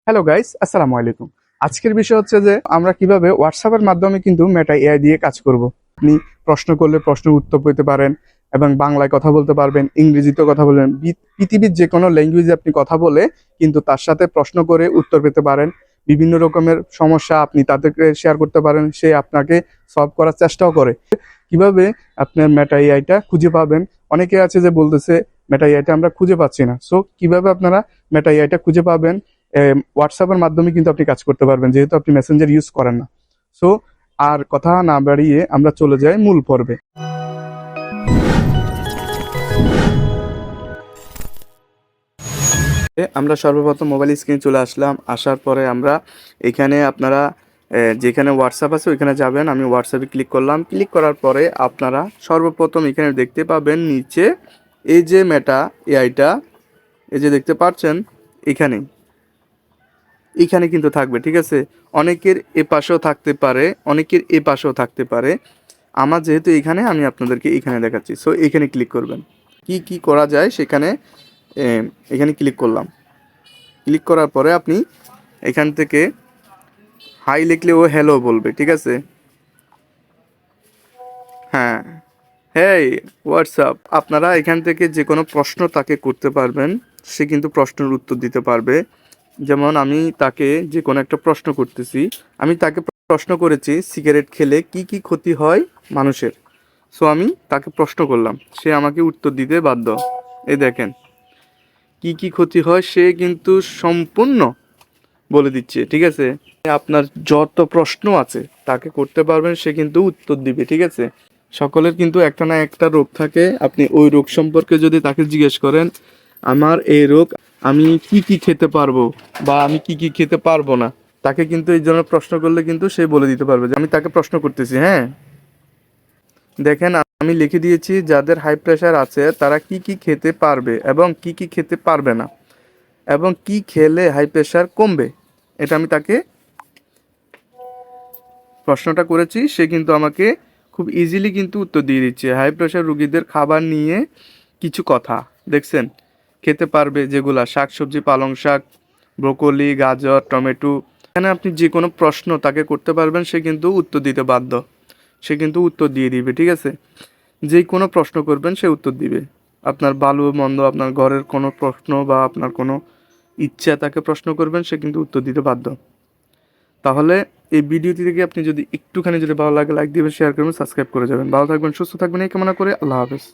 Hello guys, আসসালামু আলাইকুম। আজকের বিষয় হচ্ছে যে আমরা কিভাবে হোয়াটসঅ্যাপের মাধ্যমে কিন্তু মেটা এআই দিয়ে কাজ করব। আপনি প্রশ্ন করলে প্রশ্নের উত্তর পেতে পারেন এবং বাংলায় কথা বলতে পারবেন, ইংরেজিতে কথা বলবেন, পৃথিবীর যে কোনো ল্যাঙ্গুয়েজে আপনি কথা বলে কিন্তু তার সাথে প্রশ্ন করে উত্তর পেতে পারেন। বিভিন্ন রকমের সমস্যা আপনি তাদেরকে শেয়ার করতে পারেন, সে আপনাকে সলভ করার চেষ্টাও করে। কিভাবে আপনার মেটা এআইটা খুঁজে পাবেন? অনেকে আছে যে বলতেছে মেটা এআইটা আমরা খুঁজে পাচ্ছি না। সো কিভাবে আপনারা মেটা এআইটা খুঁজে পাবেন? হোয়াটসঅ্যাপের মাধ্যমে কিন্তু আপনি কাজ করতে পারবেন, যেহেতু আপনি মেসেঞ্জার ইউজ করেন না। সো আর কথা না বাড়িয়ে আমরা চলে যাই মূল পর্বে। আমরা সর্বপ্রথম মোবাইল স্ক্রিনে চলে আসলাম। আসার পরে আমরা এখানে আপনারা যেখানে হোয়াটসঅ্যাপ আছে ওইখানে যাবেন। আমি হোয়াটসঅ্যাপে ক্লিক করলাম। ক্লিক করার পরে আপনারা সর্বপ্রথম এখানে দেখতে পাবেন নিচে এই যে মেটা এআইটা, এই যে দেখতে পাচ্ছেন এখানে এখানে কিন্তু থাকবে, ঠিক আছে। অনেকের এ পাশেও থাকতে পারে, অনেকের এ পাশেও থাকতে পারে। আমার যেহেতু এখানে, আমি আপনাদেরকে এখানে দেখাচ্ছি। সো এখানে ক্লিক করবেন। কি কি করা যায় সেখানে এখানে ক্লিক করলাম। ক্লিক করার পরে আপনি এখান থেকে হাই লিখলে ও হ্যালো বলবে, ঠিক আছে। হ্যাঁ, হ্যাঁ, হোয়াটসঅ্যাপ। আপনারা এখান থেকে যে কোনো প্রশ্ন তাকে করতে পারবেন, সে কিন্তু প্রশ্নের উত্তর দিতে পারবে। যেমন আমি তাকে যে কোনো একটা প্রশ্ন করতেছি, আমি তাকে প্রশ্ন করেছি সিগারেট খেলে কি কি ক্ষতি হয় মানুষের। সো আমি তাকে প্রশ্ন করলাম, সে আমাকে উত্তর দিতে বাধ্য। এই দেখেন কি কি ক্ষতি হয়, সে কিন্তু সম্পূর্ণ বলে দিচ্ছে, ঠিক আছে। আপনার যত প্রশ্ন আছে তাকে করতে পারবেন, সে কিন্তু উত্তর দিবে, ঠিক আছে। সকলের কিন্তু একটা না একটা রোগ থাকে। আপনি ওই রোগ সম্পর্কে যদি তাকে জিজ্ঞেস করেন, আমার এই রোগ, আমি কি কি খেতে পারবো বা আমি কি কি খেতে পারবো না, তাকে কিন্তু এই ধরনের প্রশ্ন করলে কিন্তু সে বলে দিতে পারবে। যে আমি তাকে প্রশ্ন করতেছি, হ্যাঁ দেখেন আমি লিখে দিয়েছি যাদের হাই প্রেশার আছে তারা কি কি খেতে পারবে এবং কি কি খেতে পারবে না, এবং কি খেলে হাই প্রেশার কমবে। এটা আমি তাকে প্রশ্নটা করেছি, সে কিন্তু আমাকে খুব ইজিলি কিন্তু উত্তর দিয়ে দিচ্ছে। হাই প্রেশার রুগীদের খাবার নিয়ে কিছু কথা দেখছেন, খেতে পারবে যেগুলা শাকসবজি, পালং শাক, ব্রোকলি, গাজর, টমেটো। এখানে আপনি যে কোনো প্রশ্ন তাকে করতে পারবেন, সে কিন্তু উত্তর দিতে বাধ্য। সে কিন্তু উত্তর দিয়ে দিবে, ঠিক আছে। যে কোনো প্রশ্ন করবেন সে উত্তর দিবে। আপনার ভালো মন্দ, আপনার ঘরের কোনো প্রশ্ন বা আপনার কোনো ইচ্ছা তাকে প্রশ্ন করবেন, সে কিন্তু উত্তর দিতে বাধ্য। তাহলে এই ভিডিওটি থেকে আপনি যদি একটুখানি যদি ভালো লাগে লাইক দিবেন, শেয়ার করবেন, সাবস্ক্রাইব করে যাবেন। ভালো থাকবেন, সুস্থ থাকবেন এই কামনা করে আল্লাহ হাফেজ।